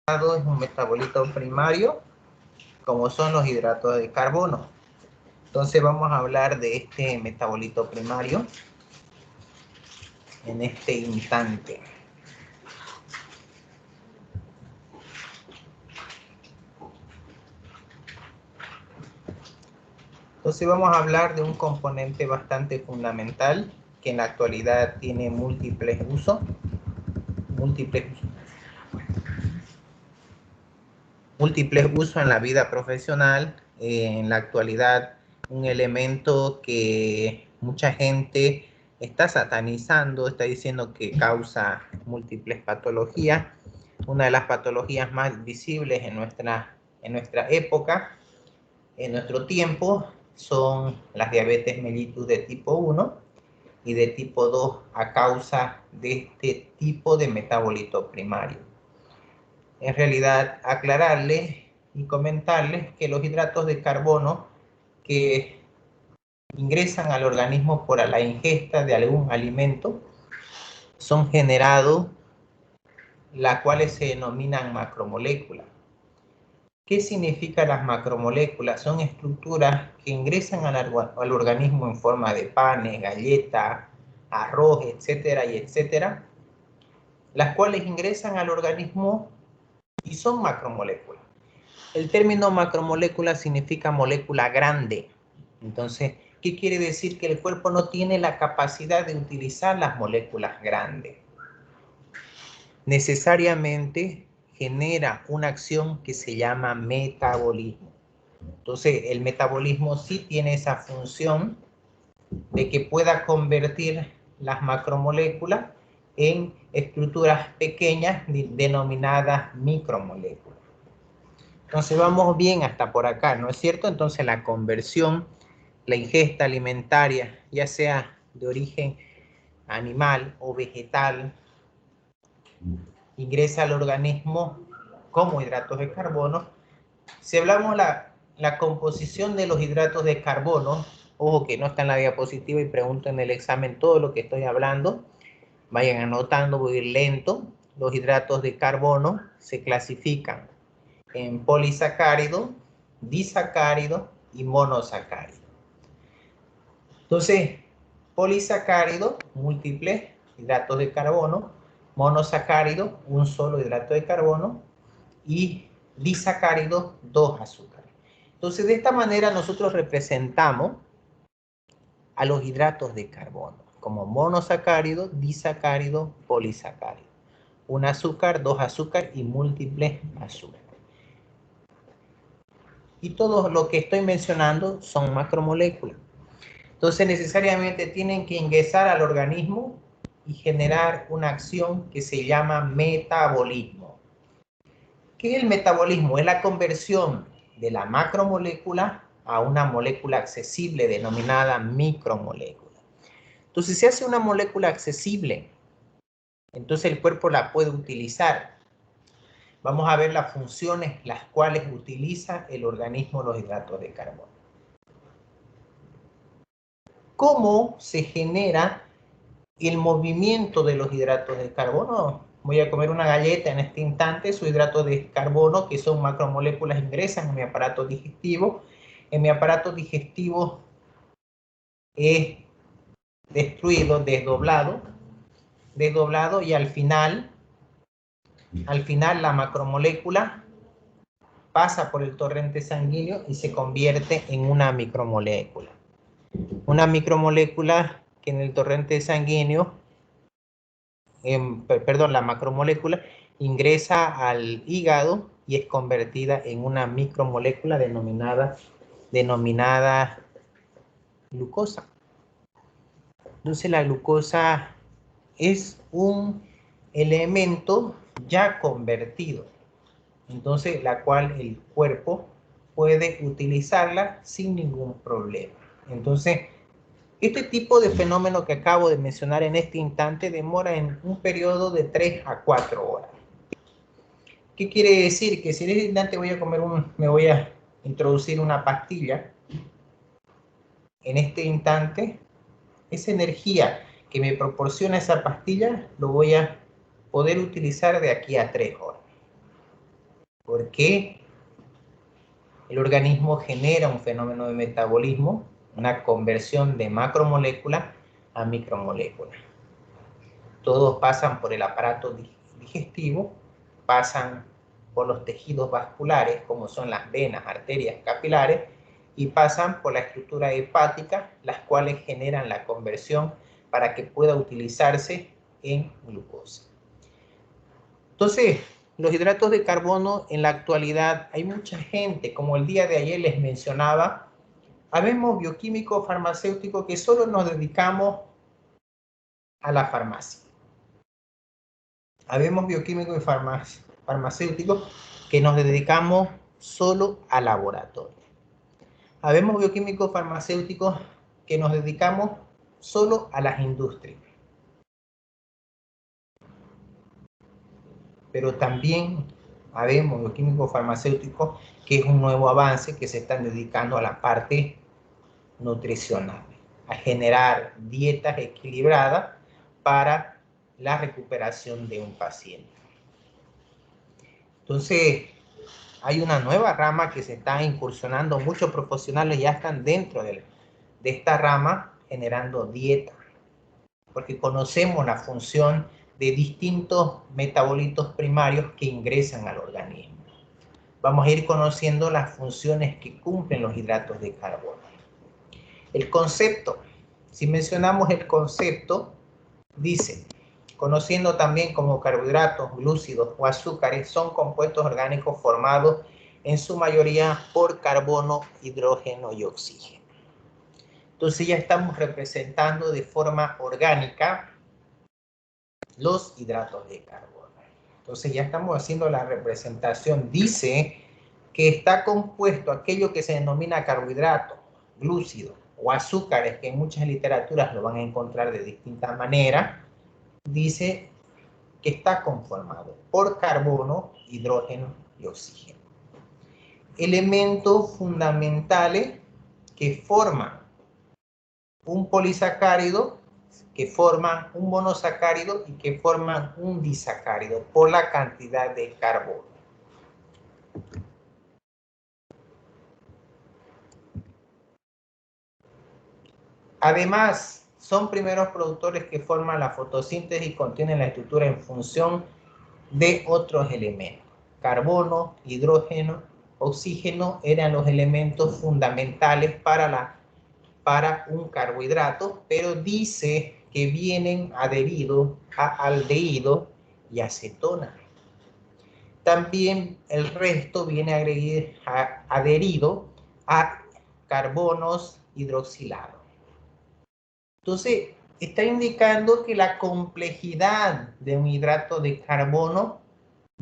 es un metabolito primario, como son los hidratos de carbono. Entonces vamos a hablar de este metabolito primario en este instante. Entonces vamos a hablar de un componente bastante fundamental que en la actualidad tiene múltiples usos. Múltiples usos en la vida profesional. En la actualidad, un elemento que mucha gente está satanizando, está diciendo que causa múltiples patologías. Una de las patologías más visibles en nuestra época, en nuestro tiempo, son las diabetes mellitus de tipo 1 y de tipo 2 a causa de este tipo de metabolito primario. En realidad, aclararles y comentarles que los hidratos de carbono que ingresan al organismo por la ingesta de algún alimento son generados, las cuales se denominan macromoléculas. ¿Qué significan las macromoléculas? Son estructuras que ingresan al organismo en forma de panes, galletas, arroz, etcétera, y etcétera, las cuales ingresan al organismo y son macromoléculas. El término macromolécula significa molécula grande. Entonces, ¿qué quiere decir? Que el cuerpo no tiene la capacidad de utilizar las moléculas grandes. Necesariamente genera una acción que se llama metabolismo. Entonces, el metabolismo sí tiene esa función de que pueda convertir las macromoléculas en estructuras pequeñas denominadas micromoléculas. Entonces vamos bien hasta por acá, ¿no es cierto? Entonces la conversión, la ingesta alimentaria, ya sea de origen animal o vegetal, ingresa al organismo como hidratos de carbono. Si hablamos la composición de los hidratos de carbono, ojo que no está en la diapositiva y pregunto en el examen todo lo que estoy hablando, vayan anotando, voy a ir lento. Los hidratos de carbono se clasifican en polisacárido, disacárido y monosacárido. Entonces, polisacárido, múltiples hidratos de carbono, monosacárido, un solo hidrato de carbono, y disacárido, 2 azúcares. Entonces, de esta manera nosotros representamos a los hidratos de carbono como monosacárido, disacárido, polisacárido. Un azúcar, 2 azúcares y múltiples azúcares. Y todo lo que estoy mencionando son macromoléculas. Entonces necesariamente tienen que ingresar al organismo y generar una acción que se llama metabolismo. ¿Qué es el metabolismo? Es la conversión de la macromolécula a una molécula accesible denominada micromolécula. Entonces, si hace una molécula accesible, entonces el cuerpo la puede utilizar. Vamos a ver las funciones las cuales utiliza el organismo los hidratos de carbono. ¿Cómo se genera el movimiento de los hidratos de carbono? Voy a comer una galleta en este instante, sus hidratos de carbono, que son macromoléculas, ingresan en mi aparato digestivo. En mi aparato digestivo es destruido, desdoblado y al final la macromolécula pasa por el torrente sanguíneo y se convierte en una micromolécula. Una micromolécula que en el torrente sanguíneo, la macromolécula ingresa al hígado y es convertida en una micromolécula denominada glucosa. Entonces la glucosa es un elemento ya convertido, entonces la cual el cuerpo puede utilizarla sin ningún problema. Entonces, este tipo de fenómeno que acabo de mencionar en este instante demora en un periodo de 3 a 4 horas. ¿Qué quiere decir? Que si en este instante me voy a introducir una pastilla, en este instante, esa energía que me proporciona esa pastilla, lo voy a poder utilizar de aquí a 3 horas. Porque el organismo genera un fenómeno de metabolismo, una conversión de macromolécula a micromolécula. Todos pasan por el aparato digestivo, pasan por los tejidos vasculares, como son las venas, arterias, capilares, y pasan por la estructura hepática, las cuales generan la conversión para que pueda utilizarse en glucosa. Entonces, los hidratos de carbono en la actualidad, hay mucha gente, como el día de ayer les mencionaba, habemos bioquímicos farmacéuticos que solo nos dedicamos a la farmacia. Habemos bioquímicos y farmacéuticos que nos dedicamos solo al laboratorio. Habemos bioquímicos farmacéuticos que nos dedicamos solo a las industrias. Pero también habemos bioquímicos farmacéuticos que es un nuevo avance que se están dedicando a la parte nutricional, a generar dietas equilibradas para la recuperación de un paciente. Entonces, hay una nueva rama que se está incursionando, muchos profesionales ya están dentro de esta rama generando dieta, porque conocemos la función de distintos metabolitos primarios que ingresan al organismo. Vamos a ir conociendo las funciones que cumplen los hidratos de carbono. El concepto, si mencionamos el concepto, dice, conociendo también como carbohidratos, glúcidos o azúcares, son compuestos orgánicos formados en su mayoría por carbono, hidrógeno y oxígeno. Entonces ya estamos representando de forma orgánica los hidratos de carbono. Entonces ya estamos haciendo la representación. Dice que está compuesto aquello que se denomina carbohidrato, glúcido o azúcares, que en muchas literaturas lo van a encontrar de distintas maneras. Dice que está conformado por carbono, hidrógeno y oxígeno. Elementos fundamentales que forman un polisacárido, que forman un monosacárido y que forman un disacárido por la cantidad de carbono. Además, son primeros productores que forman la fotosíntesis y contienen la estructura en función de otros elementos. Carbono, hidrógeno, oxígeno eran los elementos fundamentales para un carbohidrato, pero dice que vienen adheridos a aldehído y acetona. También el resto viene adherido a carbonos hidroxilados. Entonces, está indicando que la complejidad de un hidrato de carbono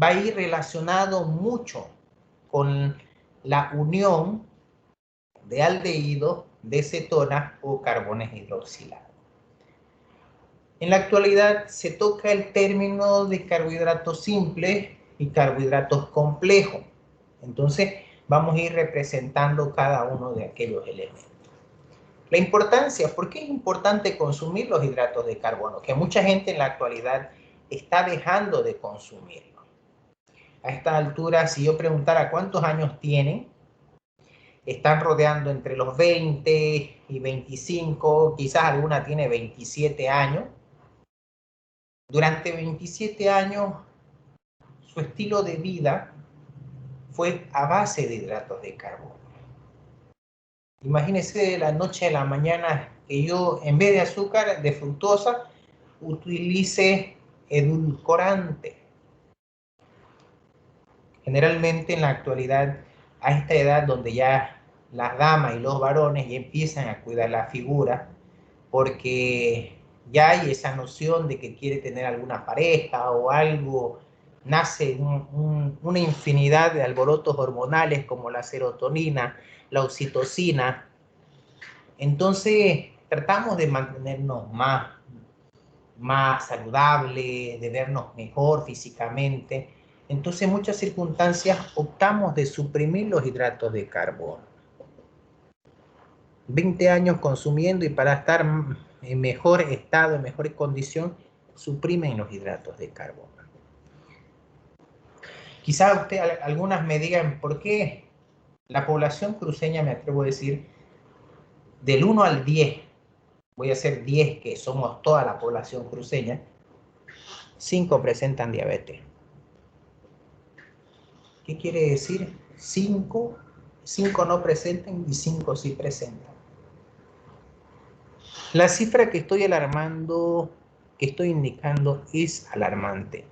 va a ir relacionado mucho con la unión de aldehídos, de cetonas o carbones hidroxilados. En la actualidad se toca el término de carbohidratos simples y carbohidratos complejos. Entonces, vamos a ir representando cada uno de aquellos elementos. La importancia, ¿por qué es importante consumir los hidratos de carbono? Que mucha gente en la actualidad está dejando de consumirlos. A esta altura, si yo preguntara cuántos años tienen, están rodeando entre los 20 y 25, quizás alguna tiene 27 años. Durante 27 años, su estilo de vida fue a base de hidratos de carbono. Imagínense de la noche a la mañana que yo, en vez de azúcar, de fructosa, utilice edulcorante. Generalmente en la actualidad, a esta edad donde ya las damas y los varones ya empiezan a cuidar la figura, porque ya hay esa noción de que quiere tener alguna pareja o algo, nace una infinidad de alborotos hormonales como la serotonina, la oxitocina. Entonces tratamos de mantenernos más saludables, de vernos mejor físicamente. Entonces en muchas circunstancias optamos de suprimir los hidratos de carbono. 20 años consumiendo y para estar en mejor estado, en mejor condición, suprimen los hidratos de carbono. Quizá usted, algunas me digan, ¿por qué la población cruceña, me atrevo a decir, del 1 al 10, voy a hacer 10 que somos toda la población cruceña, 5 presentan diabetes? ¿Qué quiere decir? 5 no presentan y 5 sí presentan. La cifra que estoy alarmando, que estoy indicando, es alarmante.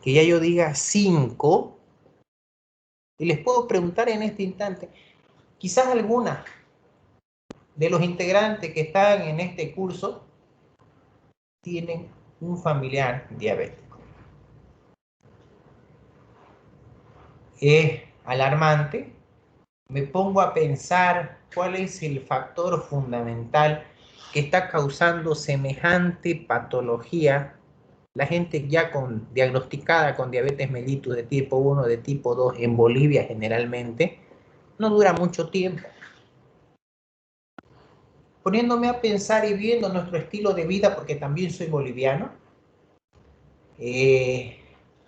Que ya yo diga 5, y les puedo preguntar en este instante, quizás alguna de los integrantes que están en este curso tienen un familiar diabético. Es alarmante. Me pongo a pensar cuál es el factor fundamental que está causando semejante patología. La gente ya diagnosticada con diabetes mellitus de tipo 1, de tipo 2, en Bolivia generalmente, no dura mucho tiempo. Poniéndome a pensar y viendo nuestro estilo de vida, porque también soy boliviano,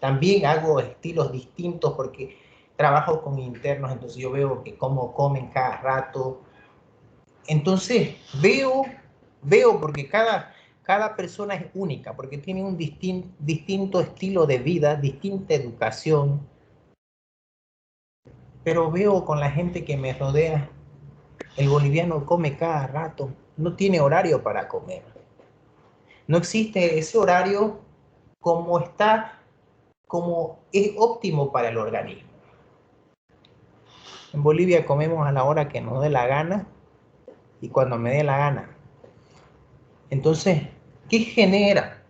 también hago estilos distintos porque trabajo con internos, entonces yo veo que cómo comen cada rato. Entonces veo porque cada persona es única, porque tiene un distinto estilo de vida, distinta educación, pero veo con la gente que me rodea, el boliviano come cada rato, no tiene horario para comer. No existe ese horario como es óptimo para el organismo. En Bolivia comemos a la hora que nos dé la gana y cuando me dé la gana. Entonces, ¿qué genera?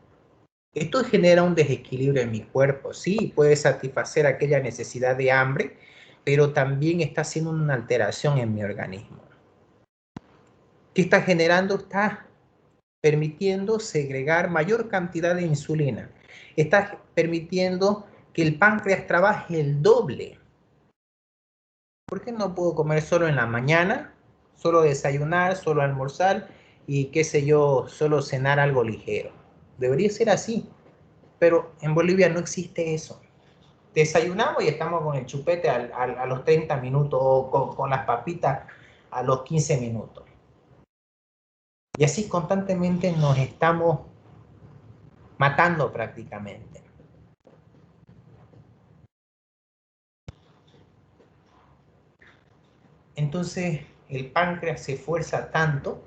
Esto genera un desequilibrio en mi cuerpo. Sí, puede satisfacer aquella necesidad de hambre, pero también está haciendo una alteración en mi organismo. ¿Qué está generando? Está permitiendo segregar mayor cantidad de insulina. Está permitiendo que el páncreas trabaje el doble. ¿Por qué no puedo comer solo en la mañana, solo desayunar, solo almorzar y qué sé yo, solo cenar algo ligero? Debería ser así, pero en Bolivia no existe eso. Desayunamos y estamos con el chupete a los 30 minutos o con las papitas a los 15 minutos. Y así constantemente nos estamos matando prácticamente. Entonces el páncreas se esfuerza tanto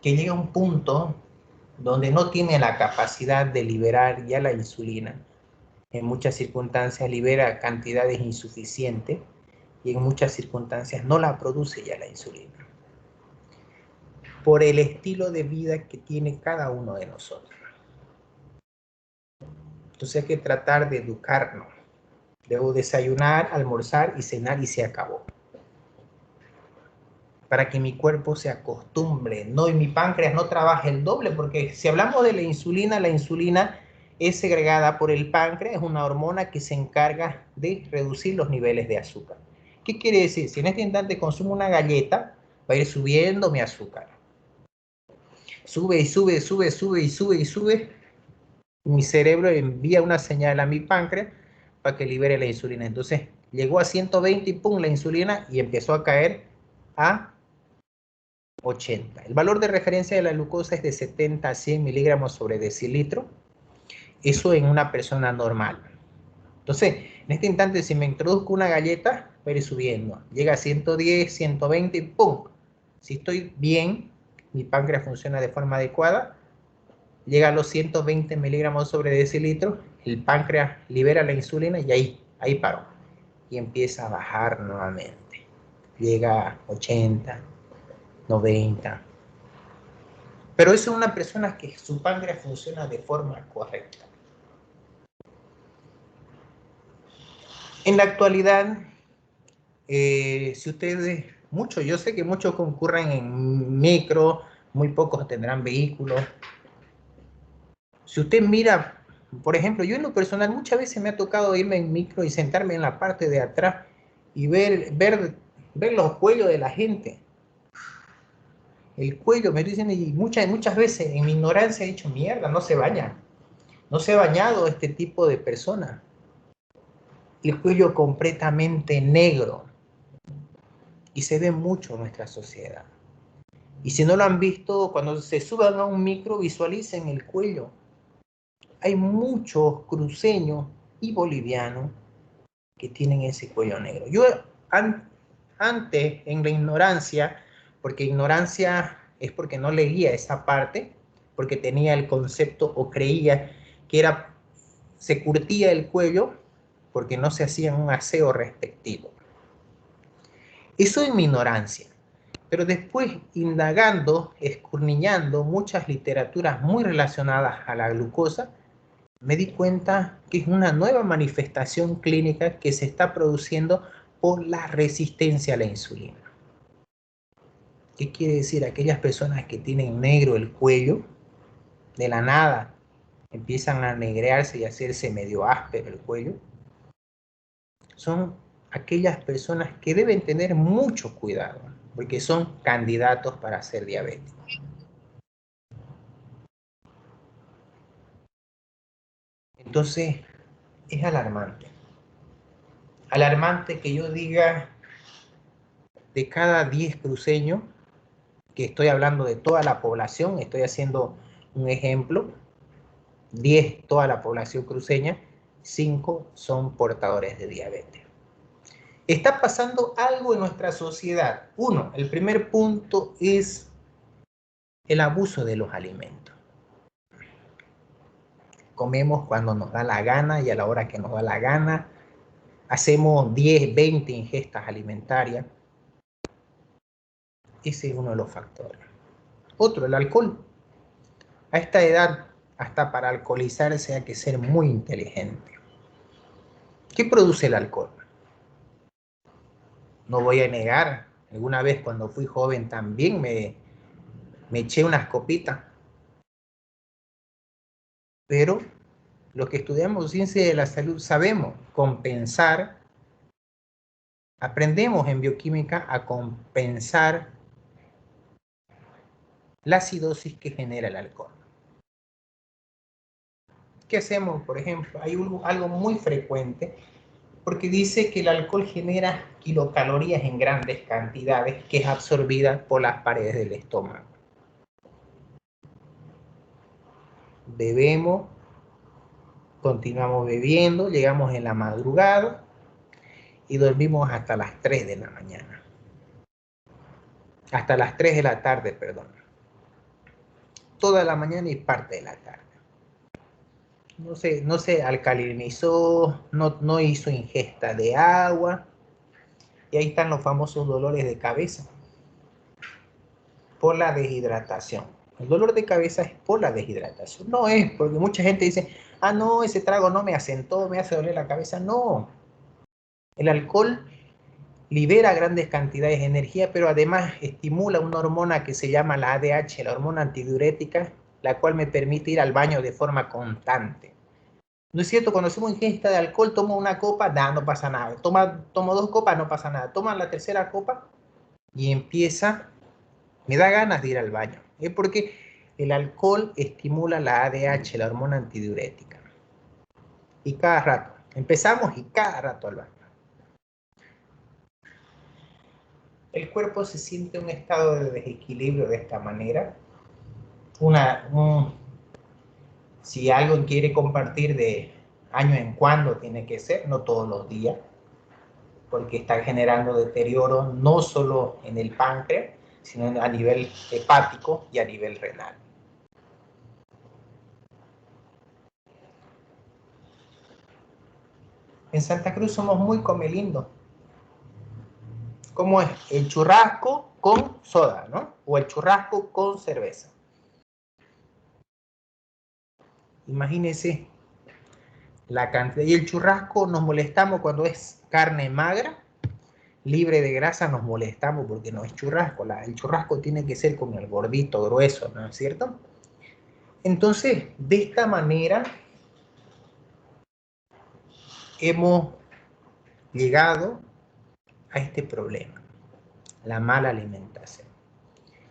que llega a un punto donde no tiene la capacidad de liberar ya la insulina. En muchas circunstancias libera cantidades insuficientes y en muchas circunstancias no la produce ya la insulina. Por el estilo de vida que tiene cada uno de nosotros. Entonces hay que tratar de educarnos. Debo desayunar, almorzar y cenar y se acabó. Para que mi cuerpo se acostumbre, ¿no? Y mi páncreas no trabaje el doble, porque si hablamos de la insulina es segregada por el páncreas, es una hormona que se encarga de reducir los niveles de azúcar. ¿Qué quiere decir? Si en este instante consumo una galleta, va a ir subiendo mi azúcar. Sube y sube, sube, sube y sube y sube. Mi cerebro envía una señal a mi páncreas para que libere la insulina. Entonces llegó a 120 y pum, la insulina y empezó a caer a 80. El valor de referencia de la glucosa es de 70 a 100 miligramos sobre decilitro. Eso en una persona normal. Entonces, en este instante, si me introduzco una galleta, va a ir subiendo. Llega a 110, 120 y ¡pum! Si estoy bien, mi páncreas funciona de forma adecuada, llega a los 120 miligramos sobre decilitro, el páncreas libera la insulina y ahí paró. Y empieza a bajar nuevamente. Llega a 80, 90. Pero eso es una persona que su páncreas funciona de forma correcta. En la actualidad, si ustedes, yo sé que muchos concurren en micro, muy pocos tendrán vehículos. Si usted mira, por ejemplo, yo en lo personal muchas veces me ha tocado irme en micro y sentarme en la parte de atrás y ver los cuellos de la gente. El cuello, me dicen, y muchas veces en mi ignorancia he dicho, mierda, no se baña. No se ha bañado este tipo de personas. el cuello completamente negro. Y se ve mucho en nuestra sociedad. Y si no lo han visto, cuando se suban a un micro, visualicen el cuello. Hay muchos cruceños y bolivianos que tienen ese cuello negro. Yo antes, en la ignorancia, porque ignorancia es porque no leía esa parte, porque tenía el concepto o creía que era, se curtía el cuello porque no se hacía un aseo respectivo. Eso es mi ignorancia. Pero después, indagando, escudriñando muchas literaturas muy relacionadas a la glucosa, me di cuenta que es una nueva manifestación clínica que se está produciendo por la resistencia a la insulina. ¿Qué quiere decir? Aquellas personas que tienen negro el cuello, de la nada empiezan a negrearse y a hacerse medio áspero el cuello, son aquellas personas que deben tener mucho cuidado, porque son candidatos para ser diabéticos. Entonces, es alarmante. Alarmante que yo diga, de cada 10 cruceños, que estoy hablando de toda la población, estoy haciendo un ejemplo, 10 toda la población cruceña, 5 son portadores de diabetes. Está pasando algo en nuestra sociedad. Uno, el primer punto es el abuso de los alimentos. Comemos cuando nos da la gana y a la hora que nos da la gana. Hacemos 10, 20 ingestas alimentarias. Ese es uno de los factores. Otro, el alcohol. A esta edad, hasta para alcoholizarse hay que ser muy inteligente. ¿Qué produce el alcohol? No voy a negar, alguna vez cuando fui joven también me eché unas copitas. Pero los que estudiamos ciencia de la salud sabemos compensar, aprendemos en bioquímica a compensar la acidosis que genera el alcohol. ¿Qué hacemos? Por ejemplo, hay algo muy frecuente, porque dice que el alcohol genera kilocalorías en grandes cantidades que es absorbida por las paredes del estómago. Bebemos, continuamos bebiendo, llegamos en la madrugada y dormimos hasta las 3 de la mañana. Hasta las 3 de la tarde, perdón. Toda la mañana y parte de la tarde. No se alcalinizó, no hizo ingesta de agua. Y ahí están los famosos dolores de cabeza por la deshidratación. El dolor de cabeza es por la deshidratación. No es porque mucha gente dice, ah, no, ese trago no me asentó, me hace doler la cabeza. No. El alcohol libera grandes cantidades de energía, pero además estimula una hormona que se llama la ADH, la hormona antidiurética, la cual me permite ir al baño de forma constante. ¿No es cierto? Cuando hacemos ingesta de alcohol, tomo una copa, no pasa nada. Tomo 2 copas, no pasa nada. Toma la tercera copa y empieza, me da ganas de ir al baño. Es porque el alcohol estimula la ADH, la hormona antidiurética. Y cada rato, empezamos y cada rato al baño. El cuerpo se siente en un estado de desequilibrio de esta manera. Si alguien quiere compartir de año en cuando, tiene que ser, no todos los días, porque está generando deterioro no solo en el páncreas, sino a nivel hepático y a nivel renal. En Santa Cruz somos muy comelindos. ¿Cómo es? El churrasco con soda, ¿no? O el churrasco con cerveza. Imagínense la cantidad. Y el churrasco nos molestamos cuando es carne magra, libre de grasa, nos molestamos porque no es churrasco. El churrasco tiene que ser con el gordito, grueso, ¿no es cierto? Entonces, de esta manera hemos llegado a este problema, la mala alimentación.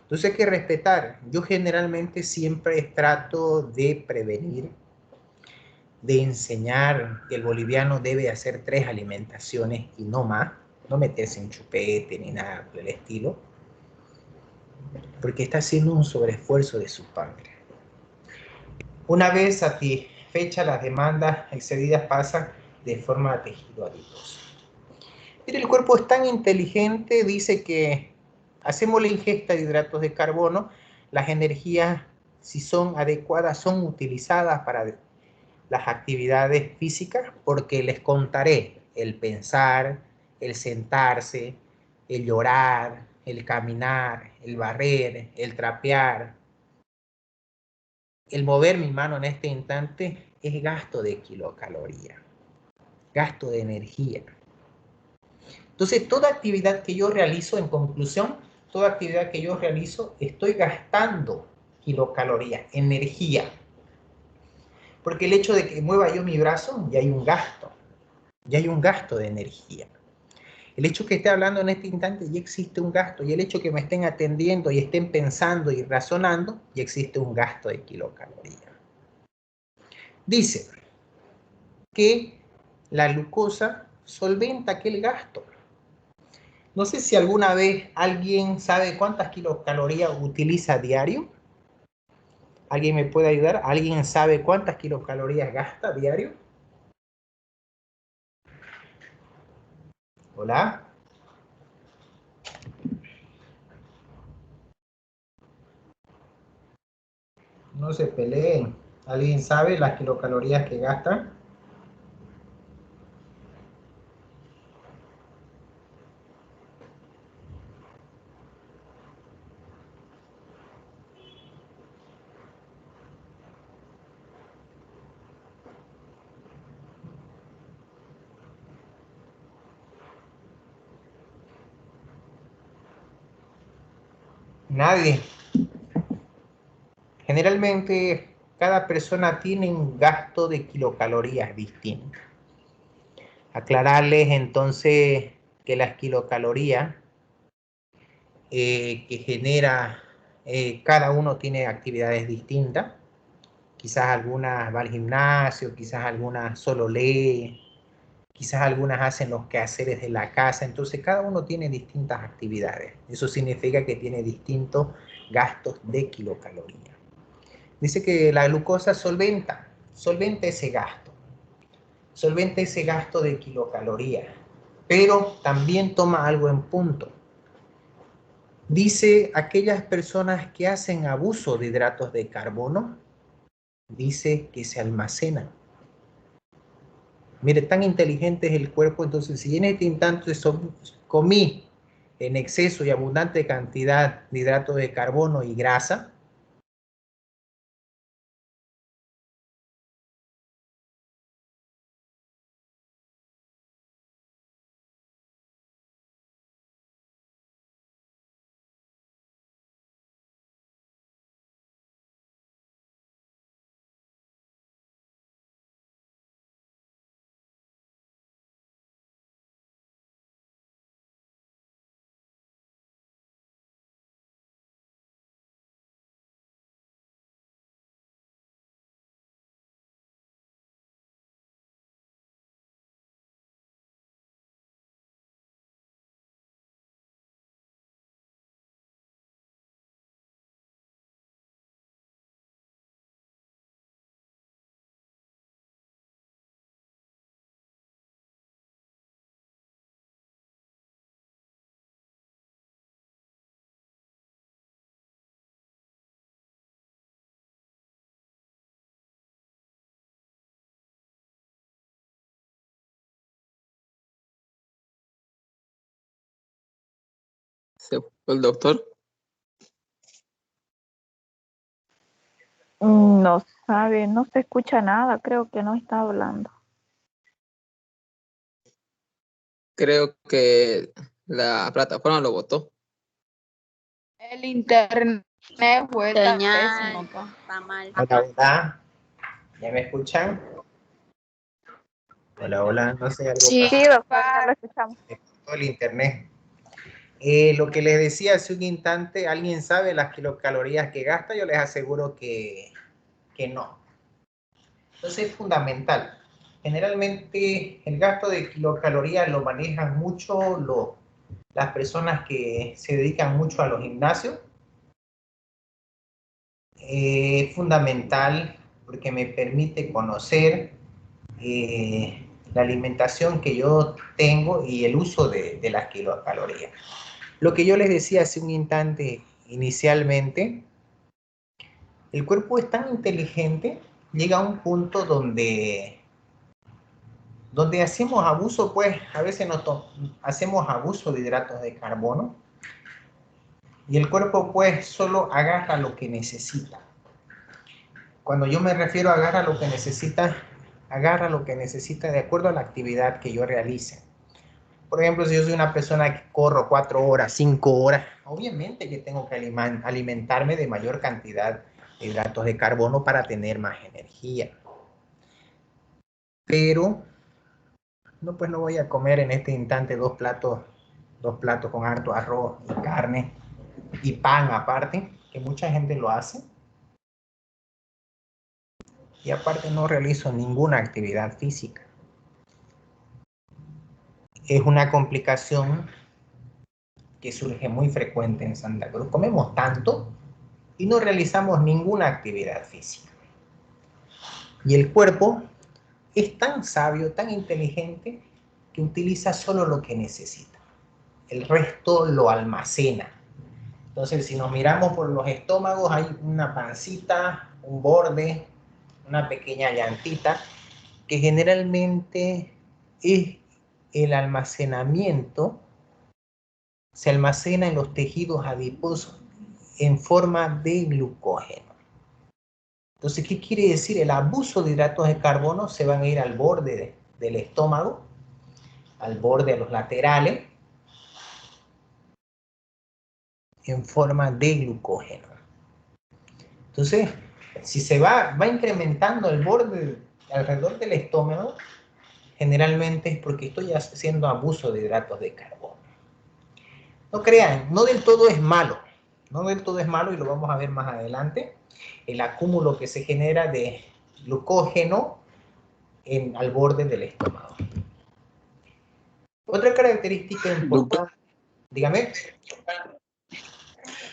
Entonces hay que respetar. Yo generalmente siempre trato de prevenir de enseñar que el boliviano debe hacer 3 alimentaciones y no más, no meterse en chupete ni nada por el estilo, porque está haciendo un sobreesfuerzo de su padre. Una vez satisfechas las demandas excedidas pasan de forma a tejido adiposo. Mire, el cuerpo es tan inteligente, dice que hacemos la ingesta de hidratos de carbono, las energías, si son adecuadas, son utilizadas para las actividades físicas, porque les contaré el pensar, el sentarse, el llorar, el caminar, el barrer, el trapear, el mover mi mano en este instante es gasto de kilocalorías, gasto de energía. Entonces, toda actividad que yo realizo, en conclusión, toda actividad que yo realizo, estoy gastando kilocalorías, energía. Porque el hecho de que mueva yo mi brazo, ya hay un gasto de energía. El hecho que esté hablando en este instante, ya existe un gasto. Y el hecho que me estén atendiendo y estén pensando y razonando, ya existe un gasto de kilocalorías. Dice que la glucosa solventa aquel gasto. No sé si alguna vez alguien sabe cuántas kilocalorías utiliza a diario. ¿Alguien me puede ayudar? ¿Alguien sabe cuántas kilocalorías gasta a diario? ¿Hola? No se peleen. ¿Alguien sabe las kilocalorías que gasta? Nadie. Generalmente cada persona tiene un gasto de kilocalorías distinto. Aclararles entonces que las kilocalorías que genera, cada uno tiene actividades distintas. Quizás algunas va al gimnasio, quizás algunas solo lee, quizás algunas hacen los quehaceres de la casa. Entonces cada uno tiene distintas actividades. Eso significa que tiene distintos gastos de kilocalorías. Dice que la glucosa solventa ese gasto de kilocalorías, pero también toma algo en punto. Dice aquellas personas que hacen abuso de hidratos de carbono, dice que se almacenan. Mire, tan inteligente es el cuerpo, entonces si en este instante comí en exceso y abundante cantidad de hidratos de carbono y grasa, ¿Se fue el doctor? No sabe, no se escucha nada, creo que no está hablando. Creo que la plataforma lo votó. El internet fue tan pésimo. Está mal. hola, hola, ¿ya me escuchan? Hola, hola, no sé, algo Sí, Sí, doctor, ya lo escuchamos. pasó el internet. Lo que les decía hace un instante, ¿alguien sabe las kilocalorías que gasta? Yo les aseguro que no. Entonces es fundamental. Generalmente el gasto de kilocalorías lo manejan mucho las personas que se dedican mucho a los gimnasios. Es fundamental porque me permite conocer la alimentación que yo tengo y el uso de las kilocalorías. Lo que yo les decía hace un instante inicialmente, el cuerpo es tan inteligente, llega a un punto donde hacemos abuso, pues a veces hacemos abuso de hidratos de carbono y el cuerpo pues solo agarra lo que necesita. Cuando yo me refiero a agarra lo que necesita de acuerdo a la actividad que yo realice. Por ejemplo, si yo soy una persona que corro 4 horas, 5 horas, obviamente que tengo que alimentarme de mayor cantidad de hidratos de carbono para tener más energía. Pero no, pues no voy a comer en este instante dos platos con harto arroz y carne y pan aparte, que mucha gente lo hace. Y aparte no realizo ninguna actividad física. Es una complicación que surge muy frecuente en Santa Cruz. Comemos tanto y no realizamos ninguna actividad física. Y el cuerpo es tan sabio, tan inteligente, que utiliza solo lo que necesita. El resto lo almacena. Entonces, si nos miramos por los estómagos, hay una pancita, un borde, una pequeña llantita, que generalmente es el almacenamiento, se almacena en los tejidos adiposos en forma de glucógeno. Entonces, ¿qué quiere decir? El abuso de hidratos de carbono se van a ir al borde del estómago, al borde de los laterales, en forma de glucógeno. Entonces, si se va incrementando el borde alrededor del estómago, generalmente es porque estoy haciendo abuso de hidratos de carbono. No crean, no del todo es malo. No del todo es malo y lo vamos a ver más adelante. El acúmulo que se genera de glucógeno al borde del estómago. Otra característica importante. Dígame.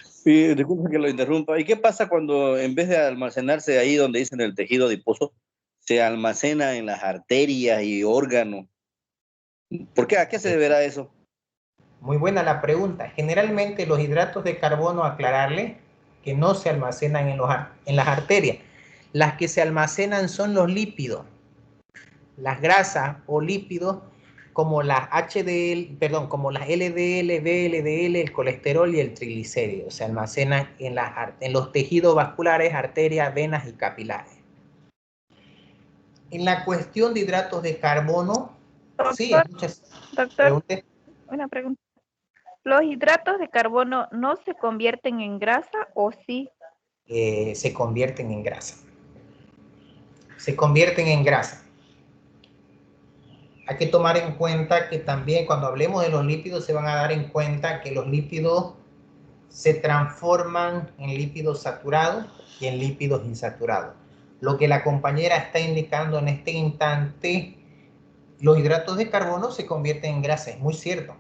Sí, disculpa que lo interrumpa. ¿Y qué pasa cuando en vez de almacenarse ahí donde dicen el tejido adiposo, se almacena en las arterias y órganos? ¿Por qué? ¿A qué se deberá eso? Muy buena la pregunta. Generalmente los hidratos de carbono, aclararle, que no se almacenan en las arterias. Las que se almacenan son los lípidos. Las grasas o lípidos como las como las LDL, VLDL, el colesterol y el triglicérido. Se almacenan en los tejidos vasculares, arterias, venas y capilares. En la cuestión de hidratos de carbono, Doctor, sí, muchas preguntas. Una pregunta. ¿Los hidratos de carbono no se convierten en grasa o sí? Se convierten en grasa. Se convierten en grasa. Hay que tomar en cuenta que también cuando hablemos de los lípidos se van a dar en cuenta que los lípidos se transforman en lípidos saturados y en lípidos insaturados. Lo que la compañera está indicando en este instante, los hidratos de carbono se convierten en grasa, es muy cierto.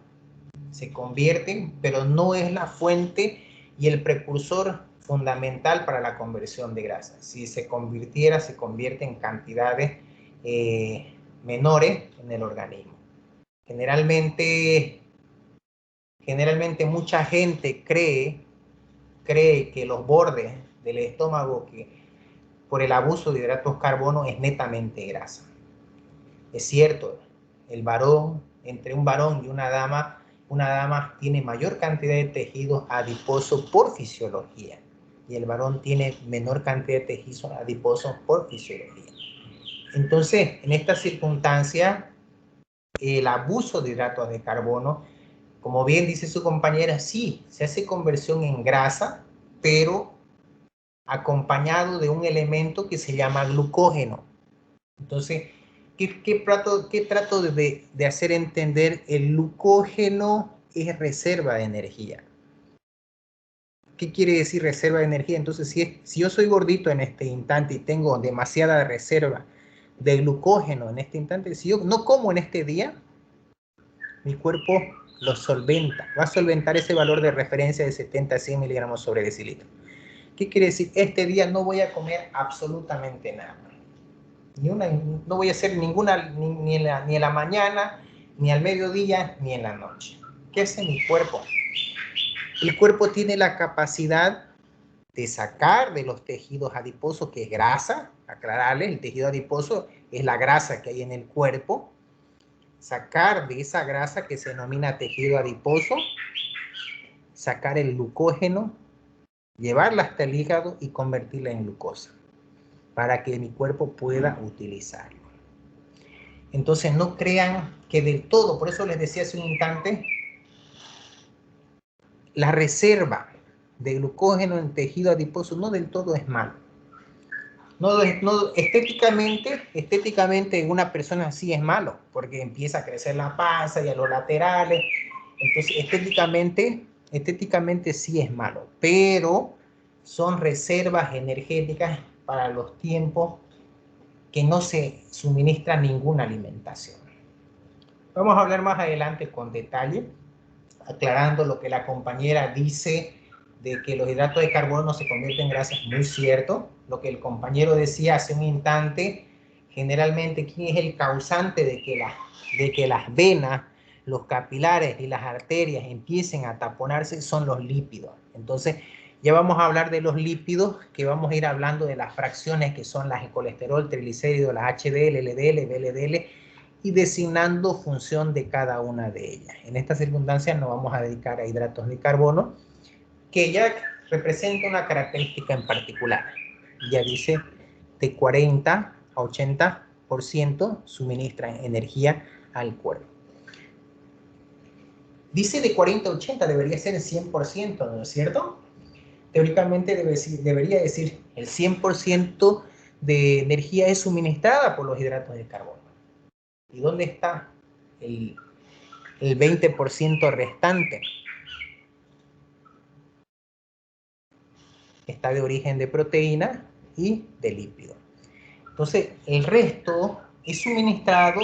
Se convierten, pero no es la fuente y el precursor fundamental para la conversión de grasa. Si se convirtiera, se convierte en cantidades menores en el organismo. Generalmente mucha gente cree que los bordes del estómago, que por el abuso de hidratos de carbono, es netamente grasa. Es cierto, entre un varón y una dama tiene mayor cantidad de tejidos adiposos por fisiología y el varón tiene menor cantidad de tejidos adiposos por fisiología. Entonces, en esta circunstancia, el abuso de hidratos de carbono, como bien dice su compañera, sí, se hace conversión en grasa, pero acompañado de un elemento que se llama glucógeno. Entonces, ¿qué trato de hacer entender? El glucógeno es reserva de energía. ¿Qué quiere decir reserva de energía? Entonces, si yo soy gordito en este instante y tengo demasiada reserva de glucógeno en este instante, si yo no como en este día, mi cuerpo lo solventa, va a solventar ese valor de referencia de 70 a 100 miligramos sobre decilitro. ¿Qué quiere decir? Este día no voy a comer absolutamente nada. No voy a hacer ninguna, ni en la mañana, ni al mediodía, ni en la noche. ¿Qué hace mi cuerpo? El cuerpo tiene la capacidad de sacar de los tejidos adiposos, que es grasa, aclararles, el tejido adiposo es la grasa que hay en el cuerpo, sacar de esa grasa que se denomina tejido adiposo, sacar el glucógeno, llevarla hasta el hígado y convertirla en glucosa, para que mi cuerpo pueda utilizarlo. Entonces no crean que del todo, por eso les decía hace un instante, la reserva de glucógeno en tejido adiposo no del todo es malo. Estéticamente una persona así es malo, porque empieza a crecer la panza y a los laterales. Entonces estéticamente sí es malo, pero son reservas energéticas para los tiempos que no se suministra ninguna alimentación. Vamos a hablar más adelante con detalle, aclarando lo que la compañera dice de que los hidratos de carbono se convierten en grasa, es muy cierto. Lo que el compañero decía hace un instante, generalmente, ¿quién es el causante de que las venas, los capilares y las arterias empiecen a taponarse? Son los lípidos. Entonces, ya vamos a hablar de los lípidos, que vamos a ir hablando de las fracciones que son las de colesterol, triglicéridos, las HDL, LDL, VLDL, y designando función de cada una de ellas. En esta circunstancia nos vamos a dedicar a hidratos de carbono, que ya representa una característica en particular. Ya dice, de 40 a 80% suministran energía al cuerpo. Dice de 40 a 80, debería ser el 100%, ¿no es cierto? Teóricamente debería decir el 100% de energía es suministrada por los hidratos de carbono. ¿Y dónde está el 20% restante? Está de origen de proteína y de lípido. Entonces, el resto es suministrado,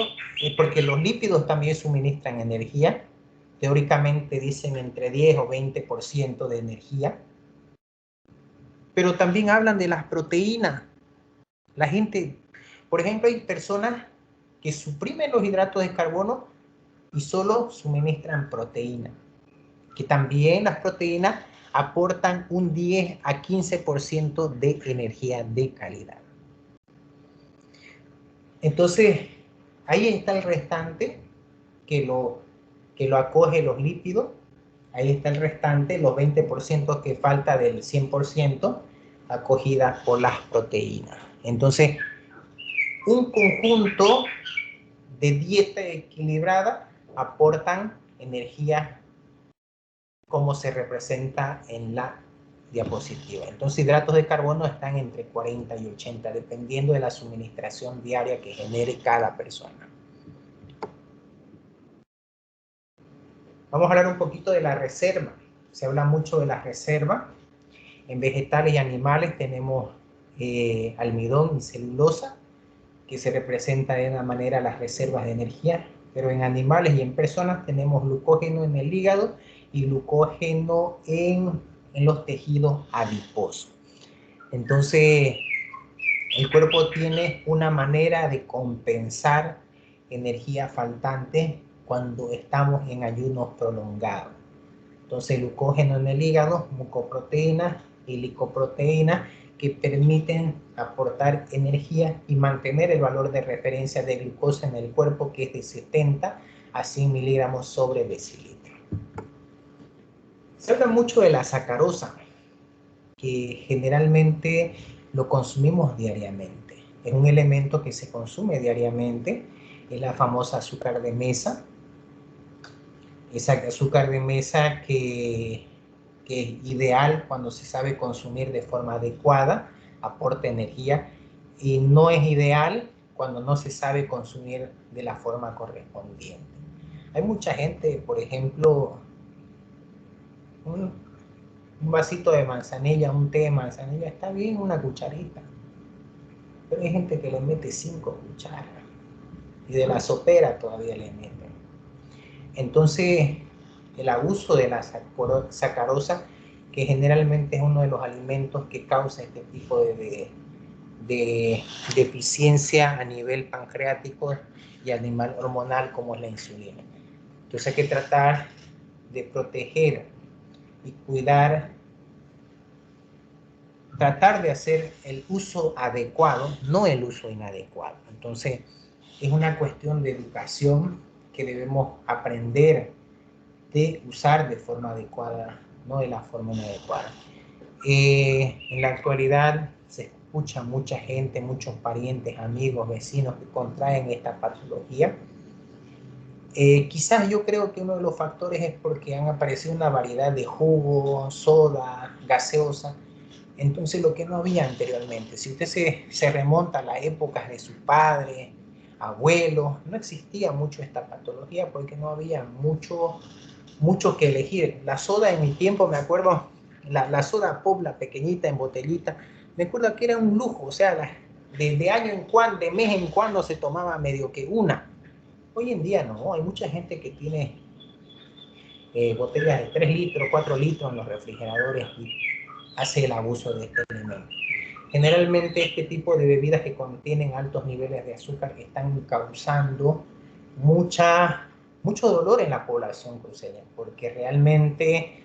porque los lípidos también suministran energía. Teóricamente dicen entre 10 o 20% de energía. Pero también hablan de las proteínas. La gente, por ejemplo, hay personas que suprimen los hidratos de carbono y solo suministran proteína. Que también las proteínas aportan un 10 a 15% de energía de calidad. Entonces, ahí está el restante que lo acoge los lípidos. Ahí está el restante, los 20% que falta del 100%, acogida por las proteínas. Entonces, un conjunto de dieta equilibrada aportan energía como se representa en la diapositiva. Entonces, hidratos de carbono están entre 40 y 80, dependiendo de la suministración diaria que genere cada persona. Vamos a hablar un poquito de la reserva. Se habla mucho de la reserva. En vegetales y animales tenemos almidón y celulosa, que se representa de una manera las reservas de energía, pero en animales y en personas tenemos glucógeno en el hígado y glucógeno en los tejidos adiposos. Entonces, el cuerpo tiene una manera de compensar energía faltante cuando estamos en ayunos prolongados. Entonces, glucógeno en el hígado, mucoproteínas y lipoproteínas que permiten aportar energía y mantener el valor de referencia de glucosa en el cuerpo, que es de 70 a 100 miligramos sobre decilitro. Se habla mucho de la sacarosa, que generalmente lo consumimos diariamente. Es un elemento que se consume diariamente, es la famosa azúcar de mesa. Esa azúcar de mesa que es ideal cuando se sabe consumir de forma adecuada, aporta energía, y no es ideal cuando no se sabe consumir de la forma correspondiente. Hay mucha gente, por ejemplo, un vasito de manzanilla, un té de manzanilla, está bien, una cucharita. pero hay gente que le mete 5 cucharas y de la sopera todavía le meten. Entonces, el abuso de la sacarosa, que generalmente es uno de los alimentos que causa este tipo de deficiencia a nivel pancreático y a nivel hormonal, como es la insulina. Entonces hay que tratar de proteger y cuidar, tratar de hacer el uso adecuado, no el uso inadecuado. Entonces es una cuestión de educación que debemos aprender de usar de forma adecuada, no de la forma inadecuada. En la actualidad se escucha mucha gente, muchos parientes, amigos, vecinos que contraen esta patología. Quizás yo creo que uno de los factores es porque han aparecido una variedad de jugos, soda, gaseosa, entonces lo que no había anteriormente. Si usted se remonta a las épocas de sus padres, abuelos, no existía mucho esta patología porque no había mucho que elegir. La soda en mi tiempo, me acuerdo, la soda pop, la pequeñita en botellita, me acuerdo que era un lujo, o sea, de año en cuando, de mes en cuando se tomaba medio que una. Hoy en día no, hay mucha gente que tiene botellas de 3 litros, 4 litros en los refrigeradores y hace el abuso de este alimento. Generalmente este tipo de bebidas que contienen altos niveles de azúcar están causando mucho dolor en la población cruceña, porque realmente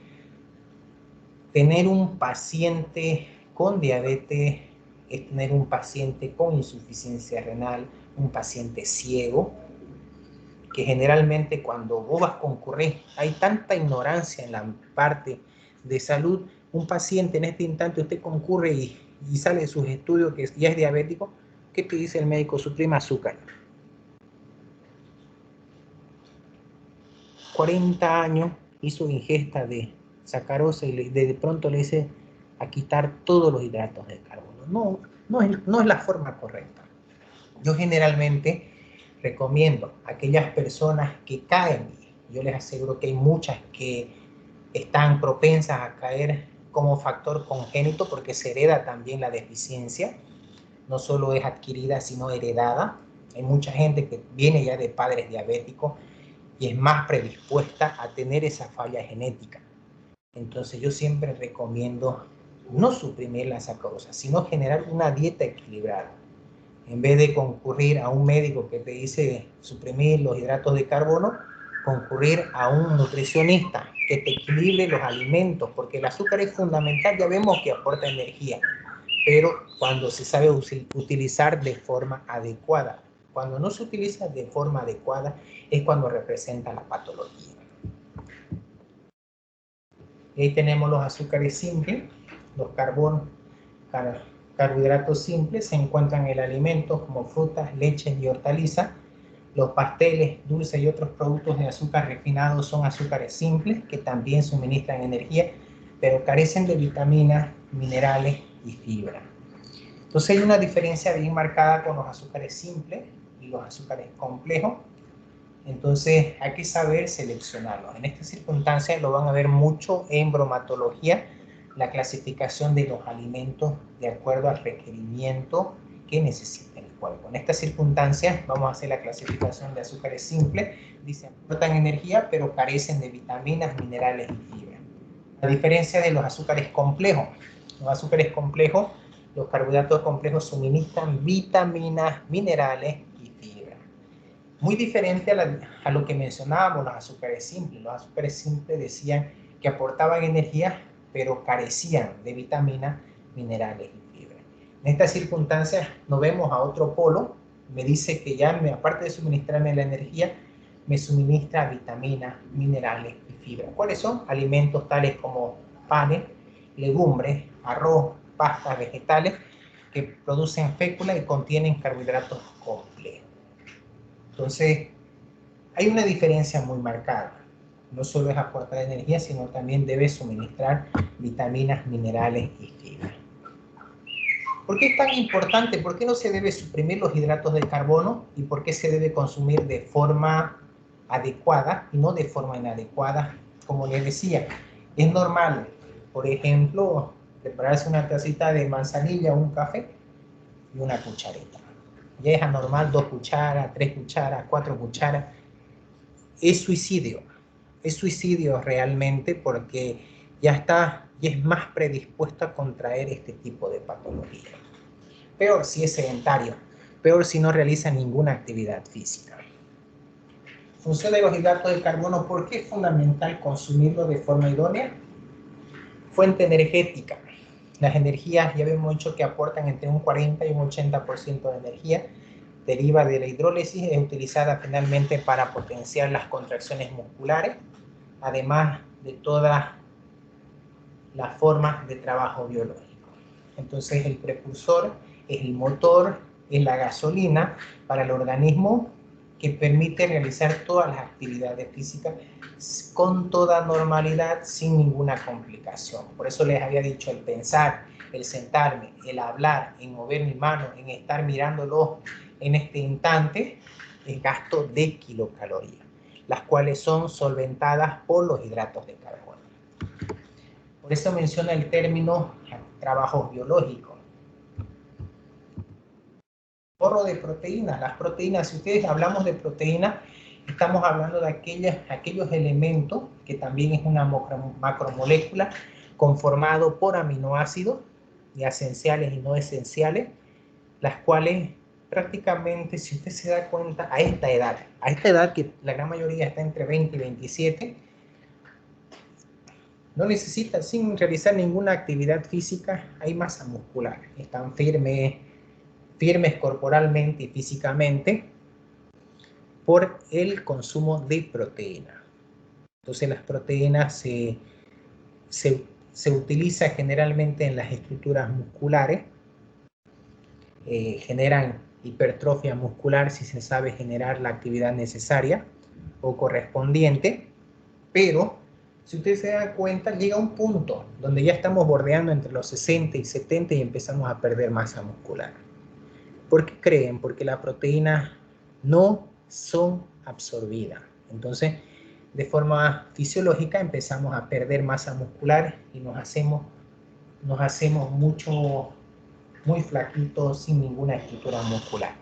tener un paciente con diabetes es tener un paciente con insuficiencia renal, un paciente ciego, que generalmente cuando vos vas a concurrir, hay tanta ignorancia en la parte de salud, un paciente en este instante usted concurre y sale de sus estudios que ya es diabético, ¿qué te dice el médico? Suprima azúcar. 40 años hizo ingesta de sacarosa y de pronto le dice a quitar todos los hidratos de carbono. No es la forma correcta. Yo generalmente recomiendo a aquellas personas que caen, yo les aseguro que hay muchas que están propensas a caer como factor congénito porque se hereda también la deficiencia, no solo es adquirida sino heredada. Hay mucha gente que viene ya de padres diabéticos y es más predispuesta a tener esa falla genética. Entonces yo siempre recomiendo no suprimir la sacarosa, sino generar una dieta equilibrada. En vez de concurrir a un médico que te dice suprimir los hidratos de carbono, concurrir a un nutricionista que te equilibre los alimentos, porque el azúcar es fundamental, ya vemos que aporta energía, pero cuando se sabe utilizar de forma adecuada. Cuando no se utiliza de forma adecuada es cuando representa la patología. Y ahí tenemos los azúcares simples, los carbohidratos simples se encuentran en el alimento como frutas, leches y hortalizas. Los pasteles, dulces y otros productos de azúcar refinados son azúcares simples que también suministran energía, pero carecen de vitaminas, minerales y fibra. Entonces hay una diferencia bien marcada con los azúcares simples y los azúcares complejos. Entonces hay que saber seleccionarlos. En estas circunstancias lo van a ver mucho en bromatología, la clasificación de los alimentos de acuerdo al requerimiento que necesita el cuerpo. En estas circunstancias vamos a hacer la clasificación de azúcares simples. Dice, aportan energía pero carecen de vitaminas, minerales y fibra. La diferencia de los azúcares complejos. Los azúcares complejos, los carbohidratos complejos suministran vitaminas, minerales y fibra. Muy diferente a lo que mencionábamos los azúcares simples. Los azúcares simples decían que aportaban energía, pero carecían de vitaminas, minerales y fibra. En estas circunstancias nos vemos a otro polo. Me dice que ya, aparte de suministrarme la energía, me suministra vitaminas, minerales y fibra. ¿Cuáles son? Alimentos tales como panes, legumbres, arroz, pastas, vegetales, que producen fécula y contienen carbohidratos complejos. Entonces, hay una diferencia muy marcada. No solo es aportar energía, sino también debe suministrar vitaminas, minerales y fibra. ¿Por qué es tan importante? ¿Por qué no se debe suprimir los hidratos de carbono? ¿Y por qué se debe consumir de forma adecuada y no de forma inadecuada? Como les decía, es normal, por ejemplo, prepararse una tacita de manzanilla o un café y una cucharita. Ya es anormal 2 cucharas, 3 cucharas, 4 cucharas. Es suicidio realmente porque ya es más predispuesto a contraer este tipo de patología. Peor si es sedentario, peor si no realiza ninguna actividad física. Función de los hidratos de carbono, ¿por qué es fundamental consumirlo de forma idónea? Fuente energética. Las energías, ya hemos dicho que aportan entre un 40 y un 80% de energía. Deriva de la hidrólisis, es utilizada finalmente para potenciar las contracciones musculares, además de todas las formas de trabajo biológico. Entonces el precursor es el motor, es la gasolina para el organismo que permite realizar todas las actividades físicas con toda normalidad, sin ninguna complicación. Por eso les había dicho, el pensar, el sentarme, el hablar, en mover mi mano, en estar mirándolo en este instante, es gasto de kilocalorías, las cuales son solventadas por los hidratos de carbono. Por eso menciona el término trabajos biológicos. Ahorro de proteínas. Las proteínas, si ustedes hablamos de proteínas, estamos hablando de aquellos elementos que también es una macromolécula conformado por aminoácidos, ya esenciales y no esenciales, las cuales prácticamente, si usted se da cuenta, a esta edad que la gran mayoría está entre 20 y 27, no necesita, sin realizar ninguna actividad física, hay masa muscular. Están firmes corporalmente y físicamente por el consumo de proteína. Entonces las proteínas se utiliza generalmente en las estructuras musculares, generan hipertrofia muscular si se sabe generar la actividad necesaria o correspondiente, pero si usted se da cuenta, llega un punto donde ya estamos bordeando entre los 60 y 70 y empezamos a perder masa muscular. ¿Por qué creen? Porque las proteínas no son absorbidas. Entonces, de forma fisiológica empezamos a perder masa muscular y nos hacemos muy flaquitos, sin ninguna estructura muscular.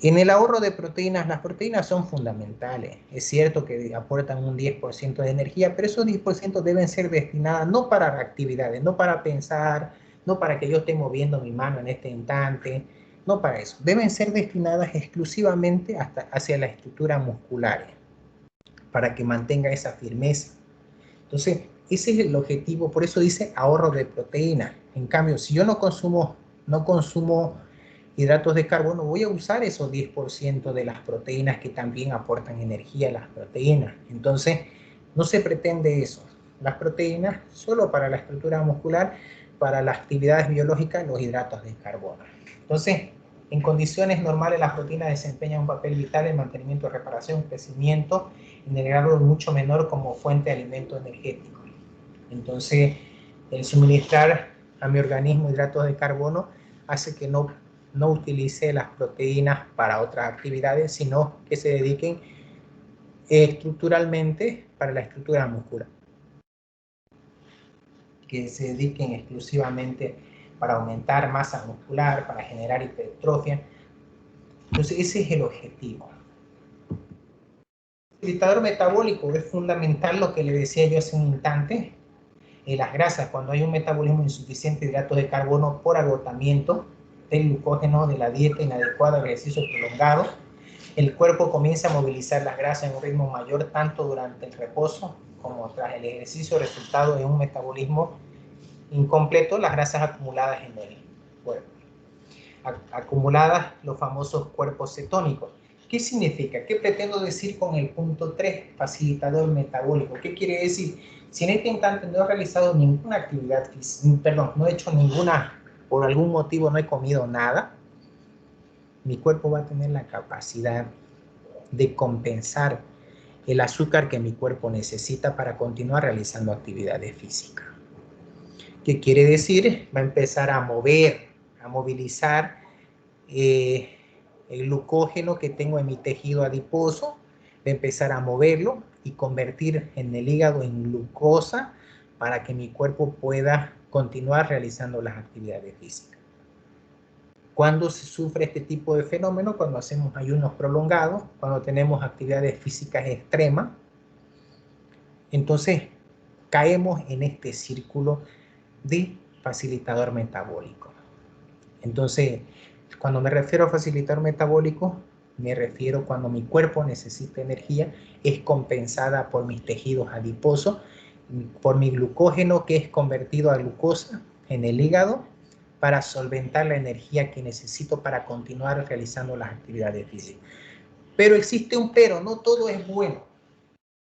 En el ahorro de proteínas, las proteínas son fundamentales. Es cierto que aportan un 10% de energía, pero esos 10% deben ser destinadas no para actividades, no para pensar, no para que yo esté moviendo mi mano en este instante, no para eso. Deben ser destinadas exclusivamente hacia la estructura muscular, para que mantenga esa firmeza. Entonces, ese es el objetivo, por eso dice ahorro de proteínas. En cambio, si yo no consumo hidratos de carbono, voy a usar esos 10% de las proteínas que también aportan energía a las proteínas. Entonces, no se pretende eso. Las proteínas solo para la estructura muscular, para las actividades biológicas, los hidratos de carbono. Entonces, en condiciones normales, las proteínas desempeñan un papel vital en mantenimiento, reparación, crecimiento, en el grado mucho menor como fuente de alimento energético. Entonces, el suministrar a mi organismo hidratos de carbono hace que no utilice las proteínas para otras actividades, sino que se dediquen estructuralmente para la estructura muscular. Que se dediquen exclusivamente para aumentar masa muscular, para generar hipertrofia. Entonces, ese es el objetivo. El facilitador metabólico es fundamental, lo que le decía yo hace un instante. Las grasas, cuando hay un metabolismo insuficiente de hidratos de carbono por agotamiento del glucógeno, de la dieta inadecuada, ejercicio prolongado, el cuerpo comienza a movilizar las grasas en un ritmo mayor tanto durante el reposo como tras el ejercicio, resultado en un metabolismo incompleto, las grasas acumuladas en el cuerpo. Acumuladas, los famosos cuerpos cetónicos. ¿Qué significa? ¿Qué pretendo decir con el punto 3, facilitador metabólico? ¿Qué quiere decir? Si en este instante no he realizado ninguna actividad, no he hecho ninguna, por algún motivo no he comido nada, mi cuerpo va a tener la capacidad de compensar el azúcar que mi cuerpo necesita para continuar realizando actividades físicas. ¿Qué quiere decir? Va a empezar a movilizar el glucógeno que tengo en mi tejido adiposo, va a empezar a moverlo y convertir en el hígado en glucosa para que mi cuerpo pueda continuar realizando las actividades físicas. ¿Cuándo se sufre este tipo de fenómeno? Cuando hacemos ayunos prolongados, cuando tenemos actividades físicas extremas. Entonces, caemos en este círculo de facilitador metabólico. Entonces, cuando me refiero a facilitador metabólico, me refiero cuando mi cuerpo necesita energía, es compensada por mis tejidos adiposos, por mi glucógeno que es convertido a glucosa en el hígado para solventar la energía que necesito para continuar realizando las actividades físicas. Pero existe un pero, no todo es bueno.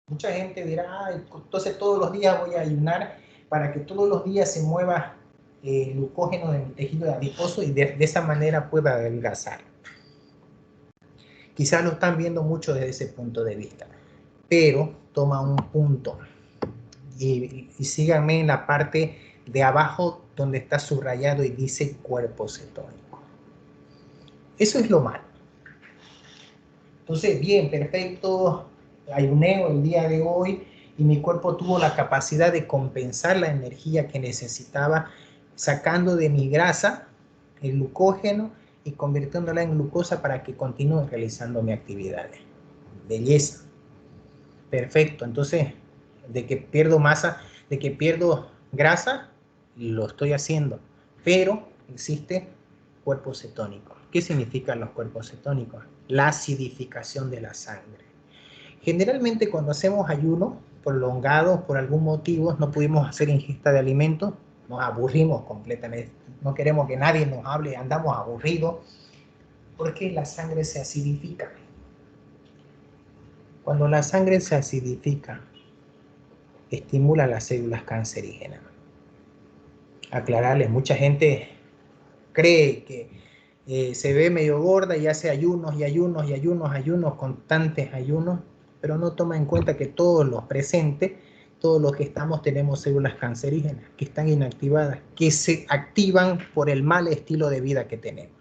Mucha gente dirá, entonces todos los días voy a ayunar para que todos los días se mueva glucógeno de mi tejido adiposo y de esa manera pueda adelgazar. Quizás lo están viendo mucho desde ese punto de vista, pero toma un punto y síganme en la parte de abajo donde está subrayado y dice cuerpo cetónico. Eso es lo malo. Entonces, bien, perfecto, ayuneo el día de hoy y mi cuerpo tuvo la capacidad de compensar la energía que necesitaba sacando de mi grasa el glucógeno y convirtiéndola en glucosa para que continúe realizando mi actividad. Belleza. Perfecto. Entonces, de que pierdo masa, de que pierdo grasa, lo estoy haciendo. Pero existe cuerpo cetónico. ¿Qué significan los cuerpos cetónicos? La acidificación de la sangre. Generalmente cuando hacemos ayuno prolongados por algún motivo, no pudimos hacer ingesta de alimentos, nos aburrimos completamente, no queremos que nadie nos hable, andamos aburridos, porque la sangre se acidifica. Cuando la sangre se acidifica, estimula las células cancerígenas. Aclararles, mucha gente cree que se ve medio gorda y hace ayunos y ayunos y ayunos, ayunos, constantes ayunos, pero no toma en cuenta que todos los presentes, todos los que estamos tenemos células cancerígenas que están inactivadas, que se activan por el mal estilo de vida que tenemos.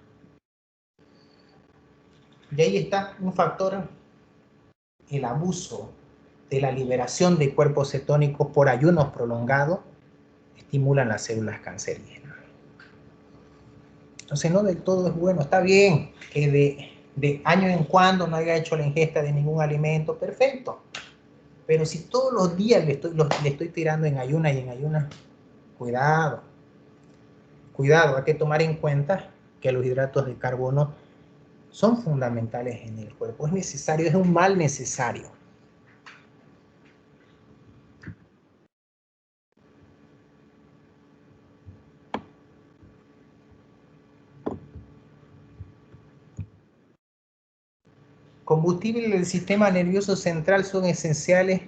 Y ahí está un factor, el abuso de la liberación de cuerpos cetónicos por ayunos prolongados, estimulan las células cancerígenas. Entonces no del todo es bueno, está bien que de año en cuando no haya hecho la ingesta de ningún alimento, perfecto. Pero si todos los días le estoy tirando en ayuna y en ayuna, cuidado. Cuidado, hay que tomar en cuenta que los hidratos de carbono son fundamentales en el cuerpo. Es necesario, es un mal necesario. Combustibles del sistema nervioso central son esenciales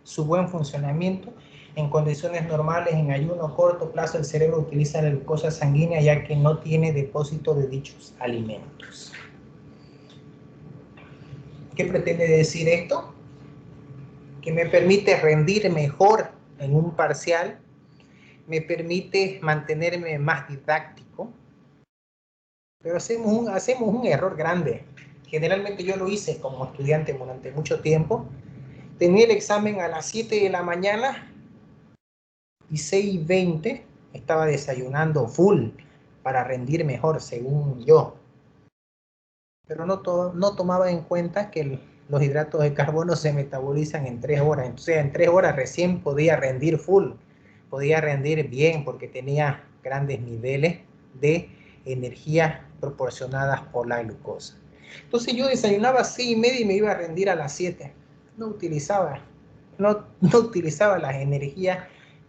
su buen funcionamiento. En condiciones normales, en ayuno a corto plazo, el cerebro utiliza la glucosa sanguínea ya que no tiene depósito de dichos alimentos. ¿Qué pretende decir esto? Que me permite rendir mejor en un parcial, me permite mantenerme más didáctico, pero hacemos un error grande. Generalmente yo lo hice como estudiante durante mucho tiempo. Tenía el examen a las 7 de la mañana y 6:20 estaba desayunando full para rendir mejor, según yo. Pero no tomaba en cuenta que los hidratos de carbono se metabolizan en 3 horas. Entonces en 3 horas recién podía rendir full, podía rendir bien porque tenía grandes niveles de energía proporcionadas por la glucosa. Entonces yo desayunaba a 6:30 y me iba a rendir a las 7. No utilizaba las energías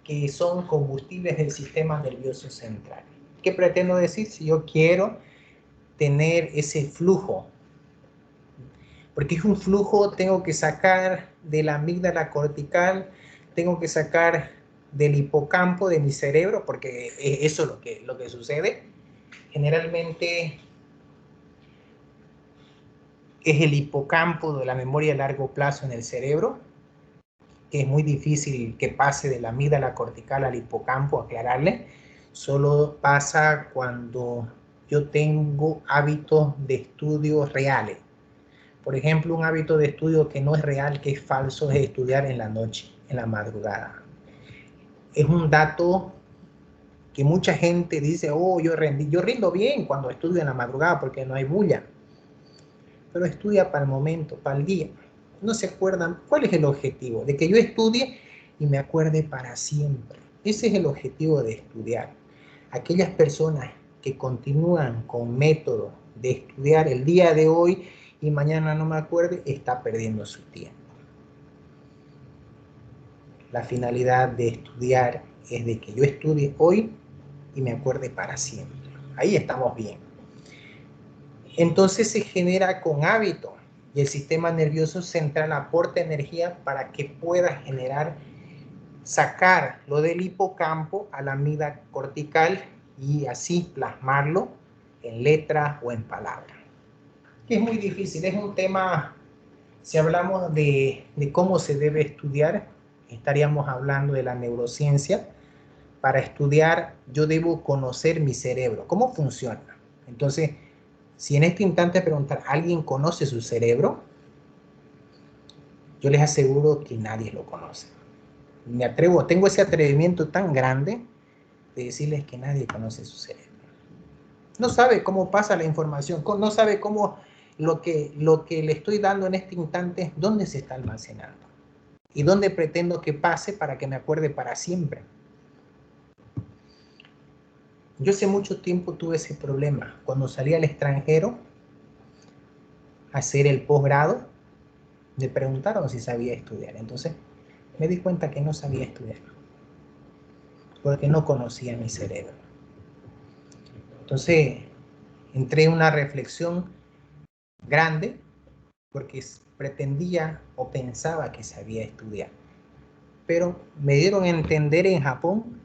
que son combustibles del sistema nervioso central. ¿Qué pretendo decir? Si yo quiero tener ese flujo, porque es un flujo, tengo que sacar de la amígdala cortical, tengo que sacar del hipocampo de mi cerebro, porque eso es lo que sucede. Generalmente es el hipocampo de la memoria a largo plazo en el cerebro, que es muy difícil que pase de la amígdala cortical al hipocampo, aclararle. Solo pasa cuando yo tengo hábitos de estudio reales. Por ejemplo, un hábito de estudio que no es real, que es falso, es estudiar en la noche, en la madrugada. Es un dato que mucha gente dice, oh, yo rindo bien cuando estudio en la madrugada porque no hay bulla. Pero estudia para el momento, para el día. No se acuerdan, ¿cuál es el objetivo? De que yo estudie y me acuerde para siempre. Ese es el objetivo de estudiar. Aquellas personas que continúan con método de estudiar el día de hoy y mañana no me acuerde, está perdiendo su tiempo. La finalidad de estudiar es de que yo estudie hoy y me acuerde para siempre. Ahí estamos bien. Entonces se genera con hábito y el sistema nervioso central aporta energía para que pueda sacar lo del hipocampo a la amígdala cortical y así plasmarlo en letras o en palabras. Es muy difícil, es un tema, si hablamos de cómo se debe estudiar, estaríamos hablando de la neurociencia. Para estudiar, yo debo conocer mi cerebro, cómo funciona. Entonces, si en este instante preguntar, ¿alguien conoce su cerebro? Yo les aseguro que nadie lo conoce. Tengo ese atrevimiento tan grande de decirles que nadie conoce su cerebro. No sabe cómo pasa la información, no sabe cómo lo que le estoy dando en este instante, dónde se está almacenando y dónde pretendo que pase para que me acuerde para siempre. Yo hace mucho tiempo tuve ese problema. Cuando salí al extranjero a hacer el posgrado, me preguntaron si sabía estudiar. Entonces me di cuenta que no sabía estudiar, porque no conocía mi cerebro. Entonces entré en una reflexión grande, porque pretendía o pensaba que sabía estudiar. Pero me dieron a entender en Japón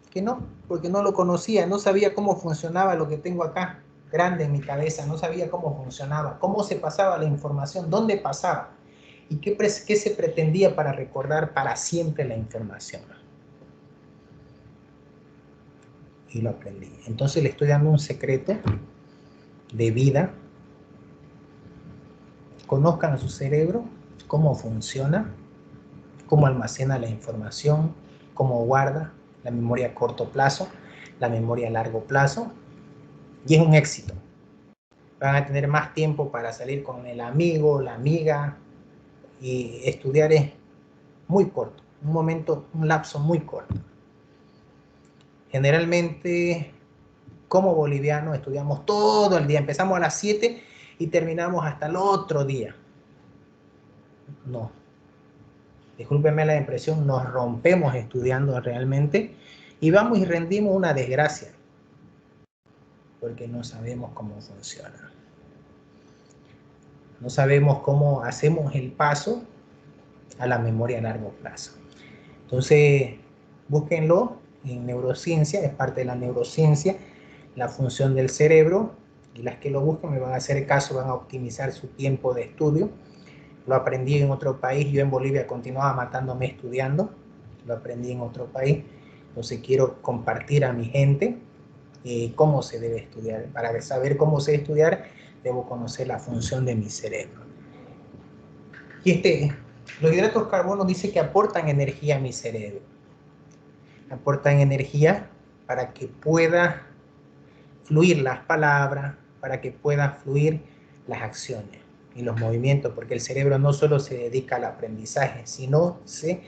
que no, porque no lo conocía, no sabía cómo funcionaba lo que tengo acá, grande en mi cabeza, no sabía cómo funcionaba, cómo se pasaba la información, dónde pasaba y qué se pretendía para recordar para siempre la información. Y lo aprendí. Entonces le estoy dando un secreto de vida. Conozcan su cerebro, cómo funciona, cómo almacena la información, cómo guarda la memoria a corto plazo, la memoria a largo plazo, y es un éxito. Van a tener más tiempo para salir con el amigo, la amiga, y estudiar es muy corto, un lapso muy corto. Generalmente, como bolivianos, estudiamos todo el día, empezamos a las 7 y terminamos hasta el otro día. No. Discúlpenme la impresión, nos rompemos estudiando realmente y vamos y rendimos una desgracia porque no sabemos cómo funciona. No sabemos cómo hacemos el paso a la memoria a largo plazo. Entonces, búsquenlo en neurociencia, es parte de la neurociencia, la función del cerebro, y las que lo busquen me van a hacer caso, van a optimizar su tiempo de estudio. Lo aprendí en otro país, yo en Bolivia continuaba matándome estudiando, lo aprendí en otro país, entonces quiero compartir a mi gente cómo se debe estudiar. Para saber cómo sé estudiar, debo conocer la función de mi cerebro. Y los hidratos de carbono dice que aportan energía a mi cerebro. Aportan energía para que pueda fluir las palabras, para que pueda fluir las acciones y los movimientos, porque el cerebro no solo se dedica al aprendizaje, sino se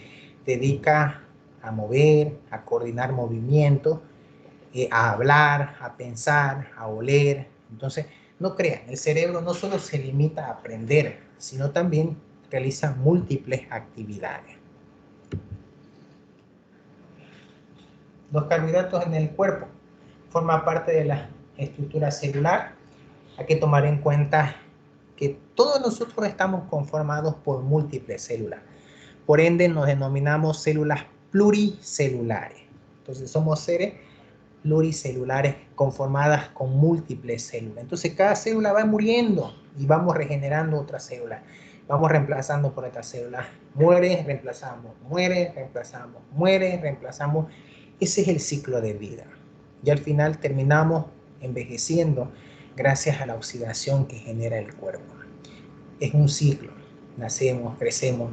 dedica a mover, a coordinar movimientos, a hablar, a pensar, a oler. Entonces, no crean, el cerebro no solo se limita a aprender, sino también realiza múltiples actividades. Los carbohidratos en el cuerpo forman parte de la estructura celular. Hay que tomar en cuenta que todos nosotros estamos conformados por múltiples células. Por ende, nos denominamos células pluricelulares. Entonces, somos seres pluricelulares conformadas con múltiples células. Entonces, cada célula va muriendo y vamos regenerando otras células. Vamos reemplazando por otras células. Muere, reemplazamos, muere, reemplazamos, muere, reemplazamos. Ese es el ciclo de vida. Y al final terminamos envejeciendo gracias a la oxidación que genera el cuerpo. Es un ciclo. Nacemos, crecemos,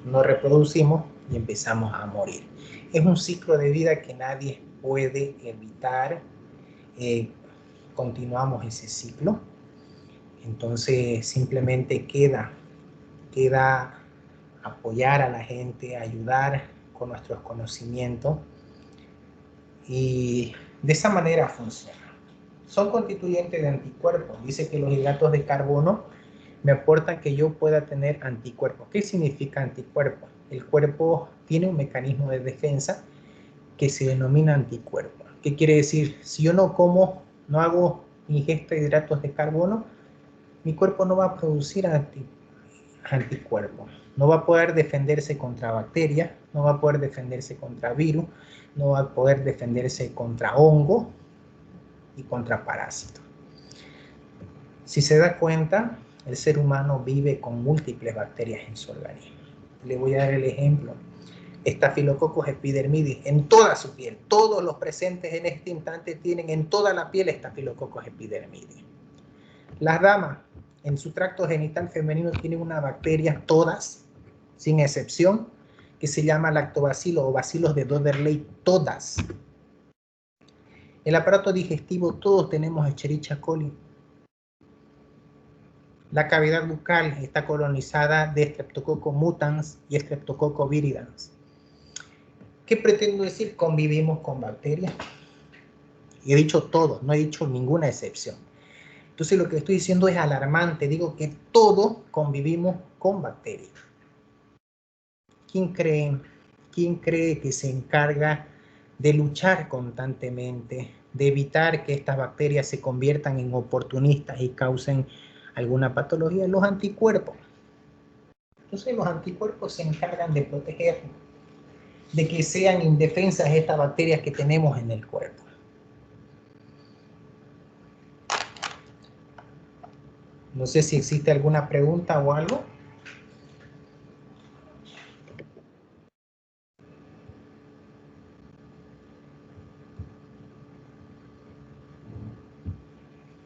nos reproducimos y empezamos a morir. Es un ciclo de vida que nadie puede evitar, continuamos ese ciclo. Entonces simplemente queda apoyar a la gente, ayudar con nuestros conocimientos, y de esa manera funciona. Son constituyentes de anticuerpos. Dice que los hidratos de carbono me aportan que yo pueda tener anticuerpos. ¿Qué significa anticuerpo? El cuerpo tiene un mecanismo de defensa que se denomina anticuerpo. ¿Qué quiere decir? Si yo no como, no hago ingesta de hidratos de carbono, mi cuerpo no va a producir anticuerpos. No va a poder defenderse contra bacterias, no va a poder defenderse contra virus, no va a poder defenderse contra hongo y contra parásitos. Si se da cuenta, el ser humano vive con múltiples bacterias en su organismo. Le voy a dar el ejemplo. Staphylococcus epidermidis en toda su piel. Todos los presentes en este instante tienen en toda la piel Staphylococcus epidermidis. Las damas en su tracto genital femenino tienen una bacteria, todas, sin excepción, que se llama lactobacilo o bacilos de Doderley, todas. El aparato digestivo, todos tenemos Escherichia coli. La cavidad bucal está colonizada de Streptococcus mutans y Streptococcus viridans. ¿Qué pretendo decir? Convivimos con bacterias. Y he dicho todos, no he dicho ninguna excepción. Entonces lo que estoy diciendo es alarmante. Digo que todos convivimos con bacterias. ¿Quién cree que se encarga de luchar constantemente, de evitar que estas bacterias se conviertan en oportunistas y causen alguna patología? Los anticuerpos. Entonces los anticuerpos se encargan de proteger, de que sean indefensas estas bacterias que tenemos en el cuerpo. No sé si existe alguna pregunta o algo.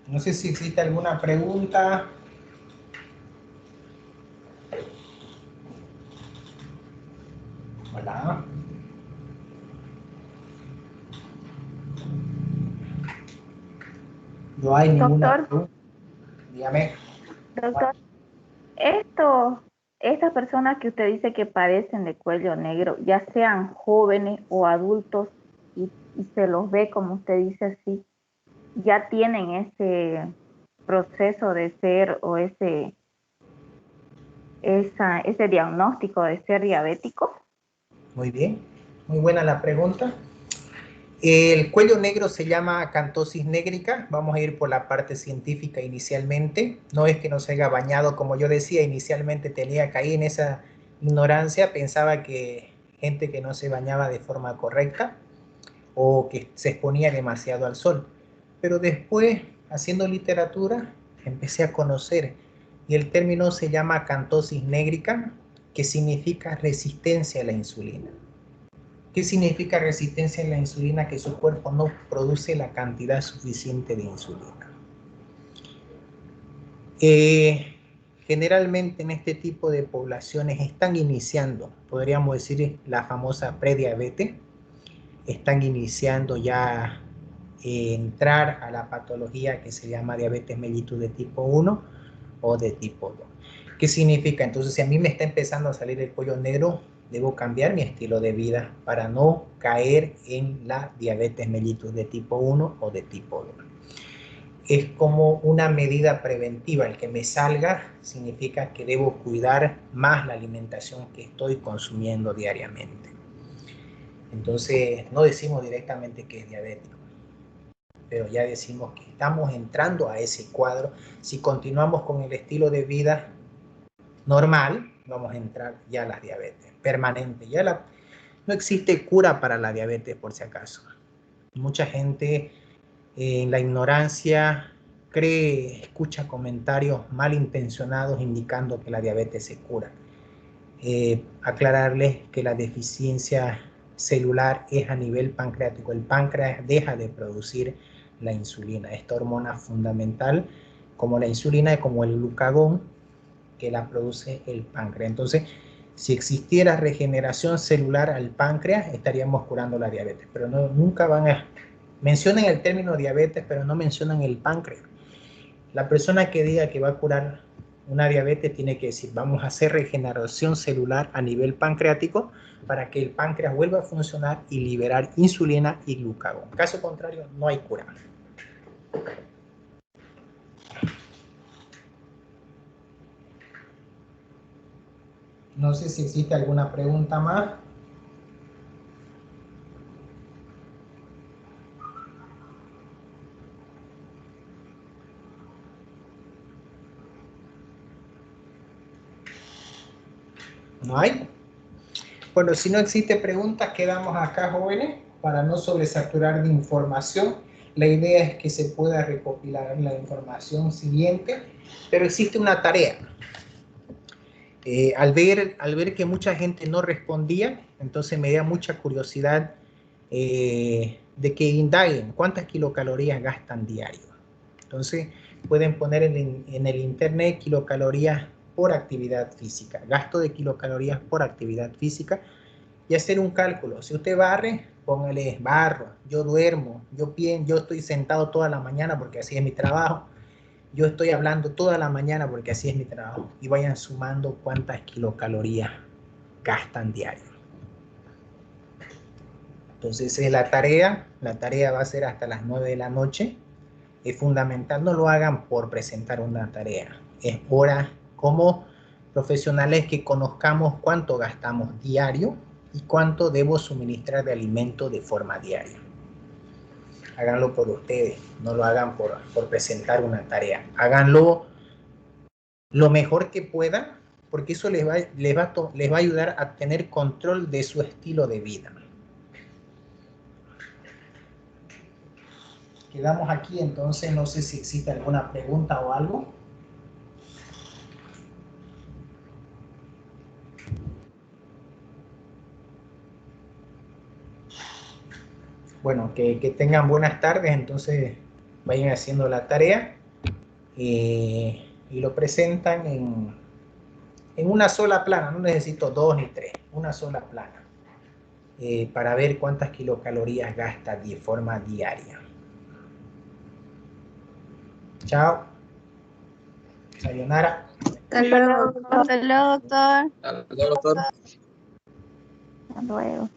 No sé si existe alguna pregunta. Hola. No hay ninguna pregunta. Dígame. Doctor, estas personas que usted dice que padecen de cuello negro, ya sean jóvenes o adultos, y se los ve, como usted dice así, ya tienen ese proceso de ser o ese diagnóstico de ser diabético. Muy bien, muy buena la pregunta. El cuello negro se llama acantosis négrica. Vamos a ir por la parte científica inicialmente. No es que no se haya bañado, como yo decía, inicialmente tenía caí en esa ignorancia, pensaba que gente que no se bañaba de forma correcta o que se exponía demasiado al sol. Pero después, haciendo literatura, empecé a conocer, y el término se llama acantosis négrica, que significa resistencia a la insulina. ¿Qué significa resistencia a la insulina? Que su cuerpo no produce la cantidad suficiente de insulina. Generalmente en este tipo de poblaciones están iniciando, podríamos decir, la famosa prediabetes. Están iniciando ya entrar a la patología que se llama diabetes mellitus de tipo 1 o de tipo 2. ¿Qué significa? Entonces, si a mí me está empezando a salir el cuello negro, debo cambiar mi estilo de vida para no caer en la diabetes mellitus de tipo 1 o de tipo 2. Es como una medida preventiva. El que me salga significa que debo cuidar más la alimentación que estoy consumiendo diariamente. Entonces, no decimos directamente que es diabético, pero ya decimos que estamos entrando a ese cuadro. Si continuamos con el estilo de vida normal, vamos a entrar ya a la diabetes permanente. No existe cura para la diabetes, por si acaso. Mucha gente en la ignorancia escucha comentarios malintencionados indicando que la diabetes se cura. Aclararles que la deficiencia celular es a nivel pancreático. El páncreas deja de producir la insulina, esta hormona fundamental, como la insulina y como el glucagón, que la produce el páncreas. Entonces, Si existiera regeneración celular al páncreas, estaríamos curando la diabetes, pero no, nunca van a... Mencionan el término diabetes, pero no mencionan el páncreas. La persona que diga que va a curar una diabetes tiene que decir, vamos a hacer regeneración celular a nivel pancreático para que el páncreas vuelva a funcionar y liberar insulina y glucagón. Caso contrario, no hay cura. No sé si existe alguna pregunta más. ¿No hay? Bueno, si no existe preguntas, quedamos acá, jóvenes, para no sobresaturar de información. La idea es que se pueda recopilar la información siguiente, pero existe una tarea. Al ver que mucha gente no respondía, entonces me da mucha curiosidad de que indaguen cuántas kilocalorías gastan diario. Entonces pueden poner en el internet kilocalorías por actividad física, gasto de kilocalorías por actividad física, y hacer un cálculo. Si usted barre, póngale barro, yo duermo, yo estoy sentado toda la mañana porque así es mi trabajo, yo estoy hablando toda la mañana porque así es mi trabajo, y vayan sumando cuántas kilocalorías gastan diario. Entonces es la tarea va a ser hasta las 9 de la noche. Es fundamental, no lo hagan por presentar una tarea, es hora como profesionales que conozcamos cuánto gastamos diario y cuánto debo suministrar de alimento de forma diaria. Háganlo por ustedes, no lo hagan por presentar una tarea. Háganlo lo mejor que puedan, porque eso les va a ayudar a tener control de su estilo de vida. Quedamos aquí, entonces no sé si existe alguna pregunta o algo. Bueno, que tengan buenas tardes, entonces vayan haciendo la tarea y lo presentan en una sola plana, no necesito 2 ni 3, una sola plana, para ver cuántas kilocalorías gasta de forma diaria. Chao. Sayonara. Hasta luego, doctor. Hasta luego, doctor. Hasta luego.